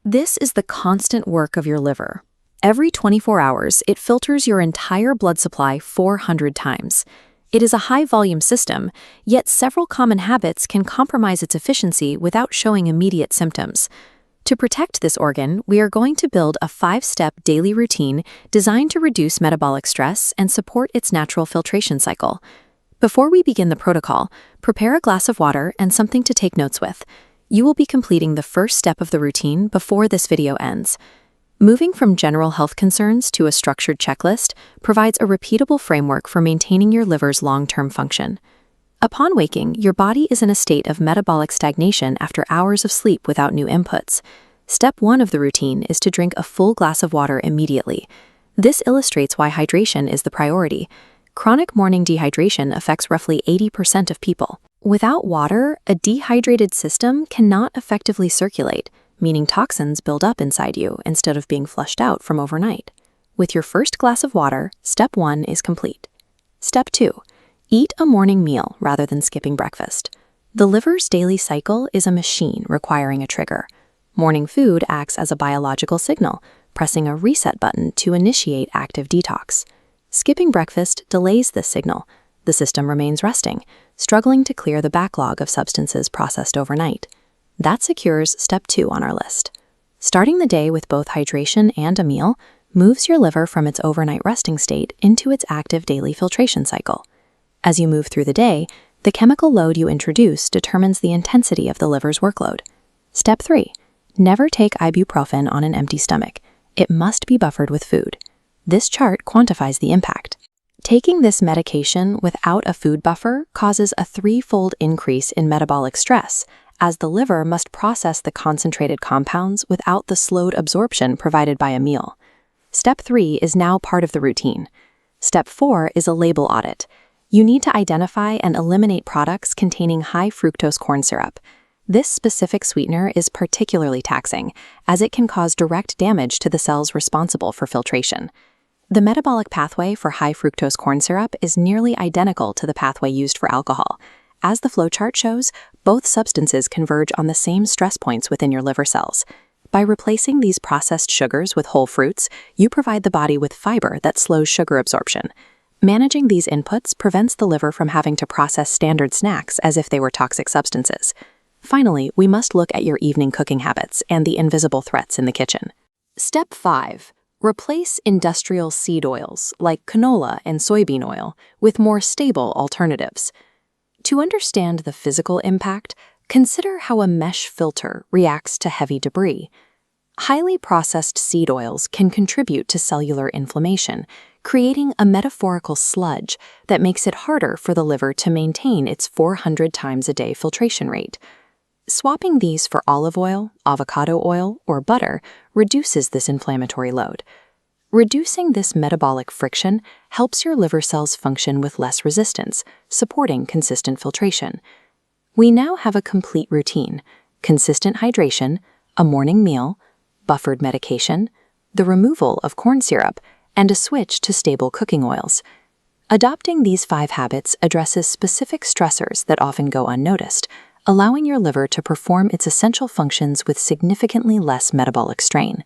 This is the constant work of your liver. Every 24 hours, it filters your entire blood supply 400 times. It is a high-volume system, yet several common habits can compromise its efficiency without showing immediate symptoms. To protect this organ, we are going to build a 5-step daily routine designed to reduce metabolic stress and support its natural filtration cycle. Before we begin the protocol, prepare a glass of water and something to take notes with. You will be completing the first step of the routine before this video ends. Moving from general health concerns to a structured checklist provides a repeatable framework for maintaining your liver's long-term function. Upon waking, your body is in a state of metabolic stagnation after hours of sleep without new inputs. Step 1 of the routine is to drink a full glass of water immediately. This illustrates why hydration is the priority. Chronic morning dehydration affects roughly 80% of people. Without water, a dehydrated system cannot effectively circulate, meaning toxins build up inside you instead of being flushed out from overnight. With your first glass of water, step 1 is complete. Step 2. Eat a morning meal rather than skipping breakfast. The liver's daily cycle is a machine requiring a trigger. Morning food acts as a biological signal, pressing a reset button to initiate active detox. Skipping breakfast delays this signal. The system remains resting, struggling to clear the backlog of substances processed overnight. That secures step 2 on our list. Starting the day with both hydration and a meal moves your liver from its overnight resting state into its active daily filtration cycle. As you move through the day, the chemical load you introduce determines the intensity of the liver's workload. Step 3. Never take ibuprofen on an empty stomach. It must be buffered with food. This chart quantifies the impact. Taking this medication without a food buffer causes a 3-fold increase in metabolic stress, as the liver must process the concentrated compounds without the slowed absorption provided by a meal. Step 3 is now part of the routine. Step 4 is a label audit. You need to identify and eliminate products containing high fructose corn syrup. This specific sweetener is particularly taxing, as it can cause direct damage to the cells responsible for filtration. The metabolic pathway for high fructose corn syrup is nearly identical to the pathway used for alcohol. As the flowchart shows, both substances converge on the same stress points within your liver cells. By replacing these processed sugars with whole fruits, you provide the body with fiber that slows sugar absorption. Managing these inputs prevents the liver from having to process standard snacks as if they were toxic substances. Finally, we must look at your evening cooking habits and the invisible threats in the kitchen. Step 5. Replace industrial seed oils like canola and soybean oil with more stable alternatives. To understand the physical impact, consider how a mesh filter reacts to heavy debris. Highly processed seed oils can contribute to cellular inflammation, creating a metaphorical sludge that makes it harder for the liver to maintain its 400 times a day filtration rate. Swapping these for olive oil, avocado oil, or butter reduces this inflammatory load. Reducing this metabolic friction helps your liver cells function with less resistance, supporting consistent filtration. We now have a complete routine: consistent hydration, a morning meal, buffered medication, the removal of corn syrup, and a switch to stable cooking oils. Adopting these 5 habits addresses specific stressors that often go unnoticed, allowing your liver to perform its essential functions with significantly less metabolic strain.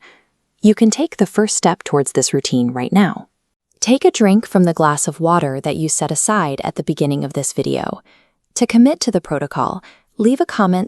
You can take the first step towards this routine right now. Take a drink from the glass of water that you set aside at the beginning of this video. To commit to the protocol, leave a comment